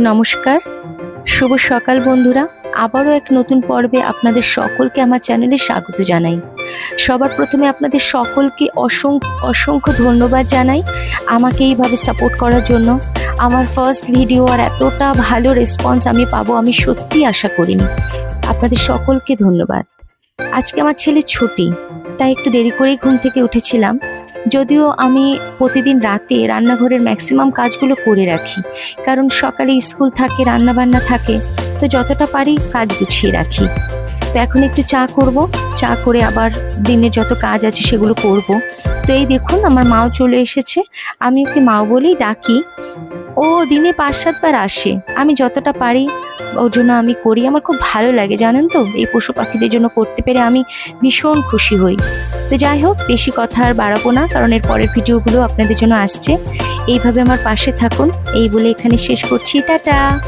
নমস্কার, শুভ সকাল বন্ধুরা। আবারও এক নতুন পর্বে আপনাদের সকলকে আমার চ্যানেলে স্বাগত জানাই। সবার প্রথমে আপনাদের সকলকে অসংখ্য অসংখ্য ধন্যবাদ জানাই আমাকে এইভাবে সাপোর্ট করার জন্য। আমার ফার্স্ট ভিডিও আর এতটা ভালো রেসপন্স আমি পাবো আমি সত্যিই আশা করিনি। আপনাদের সকলকে ধন্যবাদ। আজকে আমার ছেলে ছুটি, তাই একটু দেরি করেই ঘুম থেকে উঠেছিলাম। যদিও আমি প্রতিদিন রাতে রান্নাঘরের ম্যাক্সিমাম কাজগুলো করে রাখি, কারণ সকালে স্কুল থাকে, রান্নাবান্না থাকে, তো যতটা পারি কাজ গুছিয়ে রাখি। তো এখন একটু চা করব, চা করে আবার দিনের যত কাজ আছে সেগুলো করব। তো এই দেখুন আমার মাও চলে এসেছে। আমি ওকে মাও বলেই ডাকি। ও দিনে 5-7 বার আসে, আমি যতটা পারি ওর জন্য আমি করি। আমার খুব ভালো লাগে জানেন তো, এই পশু পাখিদের জন্য করতে পেরে আমি ভীষণ খুশি হই। তো যাই হোক, বেশি কথা আর বাড়াবো না, কারণ এর পরের ভিডিওগুলো আপনাদের জন্য আসছে। এইভাবে আমার পাশে থাকুন, এই বলে এখানে শেষ করছি। টাটা।